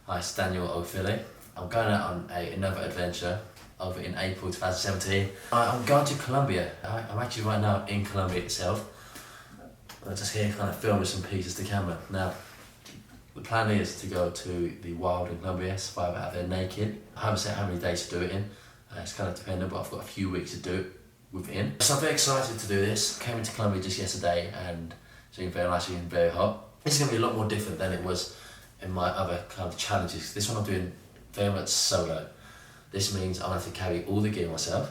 Hi, it's Daniel O'Philly. I'm going out on another adventure over in April 2017. I'm going to Colombia. I'm actually right now in Colombia itself. I'm just here kind of filming some pieces to camera. Now, the plan is to go to the wild in Colombia, survive out there naked. I haven't set how many days to do it in. It's kind of dependent, but I've got a few weeks to do it within. So I'm very excited to do this. Came into Colombia just yesterday and it's been very nice, it's been very hot. This is going to be a lot more different than it was in my other kind of challenges. This one I'm doing very much solo. This means I have to carry all the gear myself.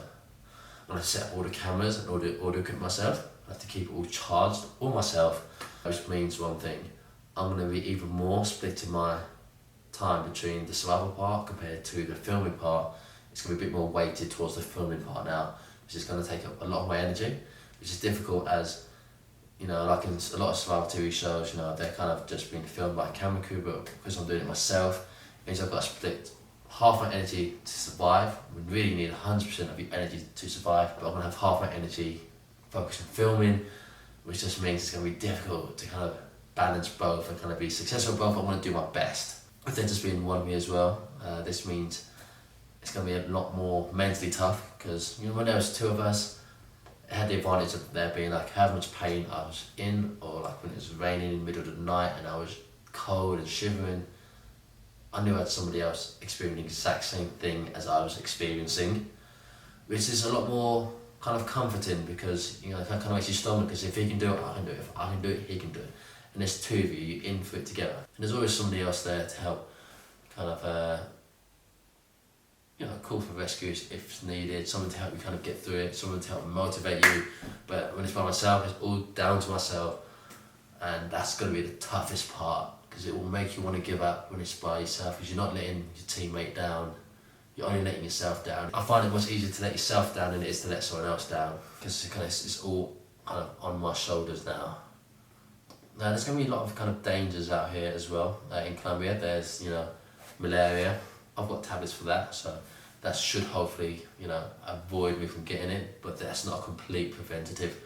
I'm going to set up all the cameras and all the audio equipment myself. I have to keep it all charged, all myself. Which means one thing, I'm going to be even more splitting my time between the survival part compared to the filming part. It's going to be a bit more weighted towards the filming part now, which is going to take up a lot of my energy, which is difficult as, you know, like in a lot of survival TV shows, you know, they're kind of just being filmed by a camera crew, but because I'm doing it myself, it means I've got to split half my energy to survive. We really need 100% of your energy to survive, but I'm going to have half my energy focused on filming, which just means it's going to be difficult to kind of balance both and kind of be successful at both. I want to do my best. With there just being one of me as well, this means it's going to be a lot more mentally tough, because, you know, when there was two of us, it had the advantage of there being like how much pain I was in, or like when it was raining in the middle of the night and I was cold and shivering, I knew I had somebody else experiencing the exact same thing as I was experiencing, which is a lot more kind of comforting, because, you know, it kind of makes you stomach, because if he can do it, I can do it. If I can do it, he can do it. And there's two of you, you're in for it together. And there's always somebody else there to help kind of, you know, call for rescues if it's needed, someone to help you kind of get through it, someone to help motivate you. But when it's by myself, it's all down to myself, and that's going to be the toughest part, because it will make you want to give up when it's by yourself, because you're not letting your teammate down, you're only letting yourself down. I find it much easier to let yourself down than it is to let someone else down, because it's all kind of on my shoulders now. Now there's going to be a lot of kind of dangers out here as well. In Colombia, there's, you know, malaria. I've got tablets for that, so that should hopefully, you know, avoid me from getting it, but that's not a complete preventative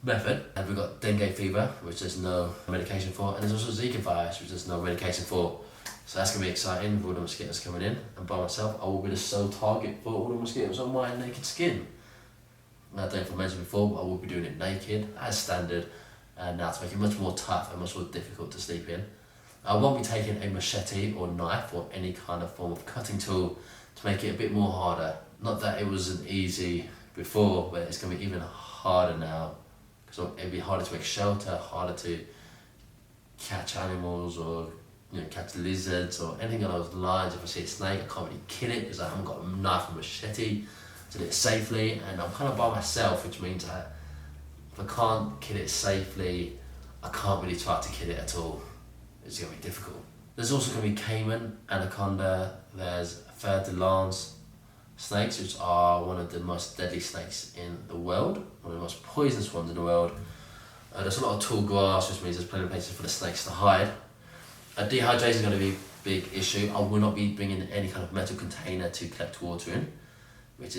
method. And we've got dengue fever, which there's no medication for, and there's also Zika virus, which there's no medication for. So that's going to be exciting with all the mosquitoes coming in, and by myself, I will be the sole target for all the mosquitoes on my naked skin. And I don't know if I mentioned before, but I will be doing it naked, as standard, and now to make it much more tough and much more difficult to sleep in. I won't be taking a machete or knife or any kind of form of cutting tool to make it a bit more harder. Not that it wasn't easy before, but it's going to be even harder now, because it'll be harder to make shelter, harder to catch animals, or, you know, catch lizards or anything along those lines. If I see a snake, I can't really kill it because I haven't got a knife or machete to do it safely, and I'm kind of by myself, which means that if I can't kill it safely, I can't really try to kill it at all. It's going to be difficult. There's also going to be caiman, anaconda, there's fer-de-lance snakes, which are one of the most deadly snakes in the world, one of the most poisonous ones in the world. There's a lot of tall grass, which means there's plenty of places for the snakes to hide. Dehydration is going to be a big issue. I will not be bringing any kind of metal container to collect water in, which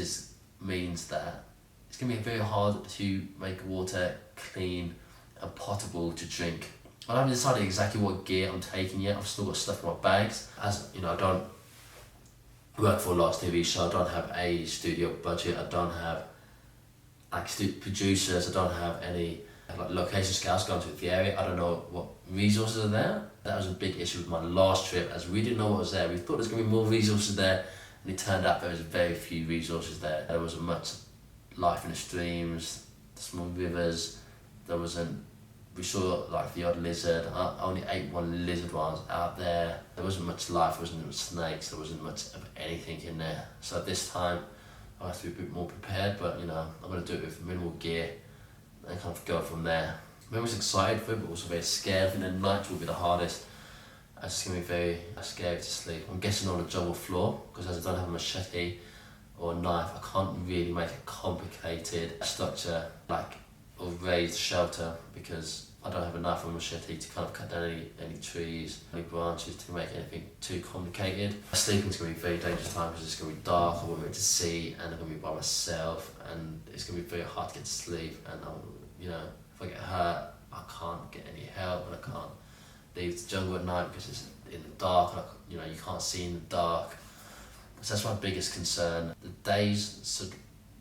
means that it's going to be very hard to make water clean and potable to drink. I haven't decided exactly what gear I'm taking yet. I've still got stuff in my bags. As you know, I don't work for a large TV show. I don't have a studio budget. I don't have like producers. I don't have any like location scouts going to the area. I don't know what resources are there. That was a big issue with my last trip, as we didn't know what was there. We thought there's going to be more resources there, and it turned out there was very few resources there. There wasn't much life in the streams, the small rivers. There wasn't. We saw like the odd lizard. I only ate one lizard while I was out there. There wasn't much life, there wasn't much snakes, there wasn't much of anything in there. So this time I have to be a bit more prepared, but, you know, I'm going to do it with minimal gear and kind of go from there. I was excited for it, but also very scared. I think the night will be the hardest. It's just going to be very scary to sleep. I'm guessing on a jungle floor, because as I don't have a machete or a knife, I can't really make a complicated structure like or raised shelter, because I don't have a knife or machete to kind of cut down any trees, any branches to make anything too complicated. Sleeping's going to be a very dangerous time, because it's going to be dark, I won't be able to see, and I'm going to be by myself, and it's going to be very hard to get to sleep, and you know, if I get hurt, I can't get any help, and I can't leave the jungle at night because it's in the dark, like, you know, you can't see in the dark. So that's my biggest concern. The days should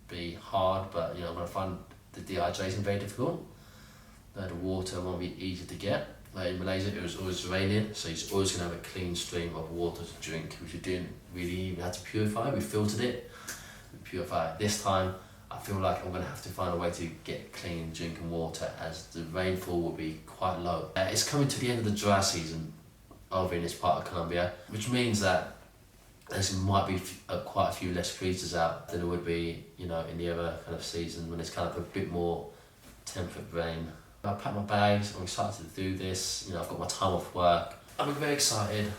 be hard, but, you know, I'm going to find the dehydration very difficult. The water won't be easy to get. Like in Malaysia, it was always raining, so you're always going to have a clean stream of water to drink, which we didn't really even have to purify. We filtered it, we purified it. This time, I feel like I'm going to have to find a way to get clean drinking water, as the rainfall will be quite low. It's coming to the end of the dry season over in this part of Colombia, which means that there might be quite a few less creatures out than there would be, you know, in the other kind of season when it's kind of a bit more temperate rain. I packed my bags, I'm excited to do this, you know, I've got my time off work. I'm very excited,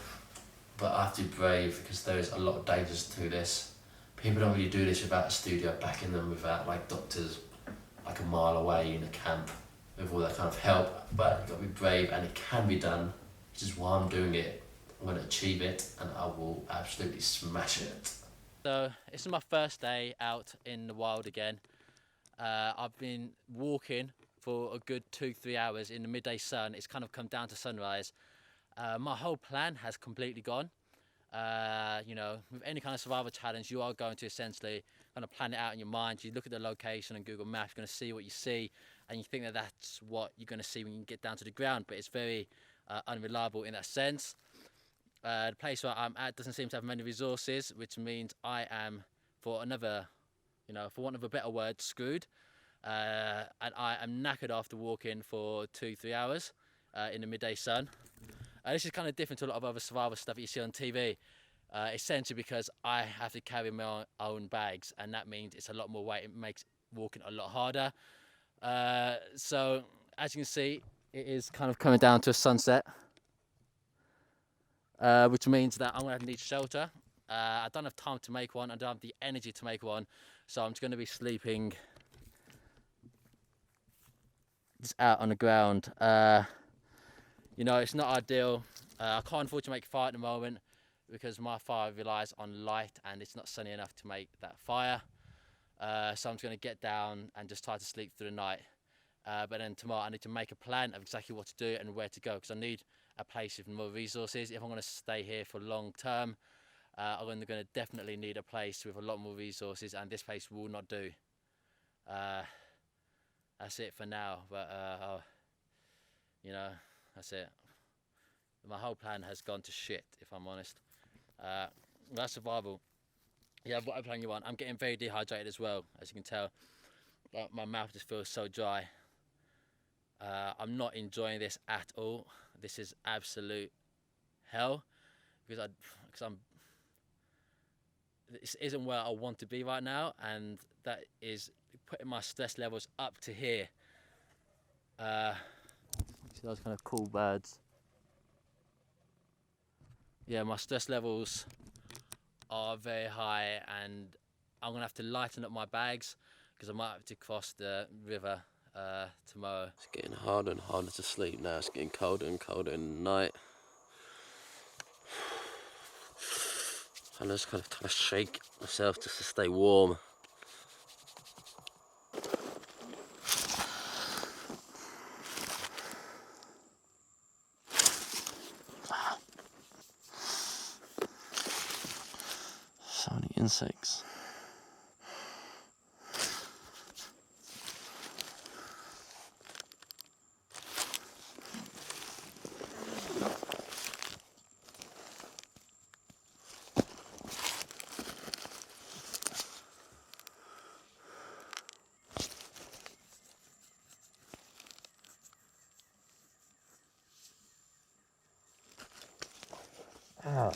but I have to be brave because there is a lot of dangers to this. People don't really do this without a studio backing them, without like doctors like a mile away in a camp with all that kind of help. But you've got to be brave, and it can be done, which is why I'm doing it. I'm going to achieve it, and I will absolutely smash it. So this is my first day out in the wild again. I've been walking for a good 2-3 hours in the midday sun. It's kind of come down to sunrise. My whole plan has completely gone. You know, with any kind of survival challenge, you are going to essentially kind of plan it out in your mind. You look at the location on Google Maps, you're going to see what you see, and you think that that's what you're going to see when you get down to the ground, but it's very unreliable in that sense. The place where I'm at doesn't seem to have many resources, which means I am, for another, you know, for want of a better word, screwed. And I am knackered after walking for 2-3 hours in the midday sun. This is kind of different to a lot of other survival stuff that you see on TV, essentially because I have to carry my own bags, and that means it's a lot more weight. It makes walking a lot harder. So as you can see, it is kind of coming down to a sunset, which means that I'm going to need shelter. I don't have time to make one. I don't have the energy to make one, so I'm just going to be sleeping just out on the ground. You know, it's not ideal. I can't afford to make a fire at the moment because my fire relies on light, and it's not sunny enough to make that fire. So I'm just going to get down and just try to sleep through the night. But then tomorrow I need to make a plan of exactly what to do and where to go, because I need a place with more resources. If I'm going to stay here for long term, I'm going to definitely need a place with a lot more resources, and this place will not do. That's it for now, but you know, that's it. My whole plan has gone to shit, if I'm honest. That's survival. Yeah, what plan you want? I'm getting very dehydrated as well, as you can tell. My mouth just feels so dry. I'm not enjoying this at all. This is absolute hell, because this isn't where I want to be right now, and that is putting my stress levels up to here. See those kind of cool birds. Yeah, my stress levels are very high, and I'm gonna have to lighten up my bags because I might have to cross the river tomorrow. It's getting harder and harder to sleep now. It's getting colder and colder in the night. I just kind of shake myself just to stay warm. So many insects. Ah.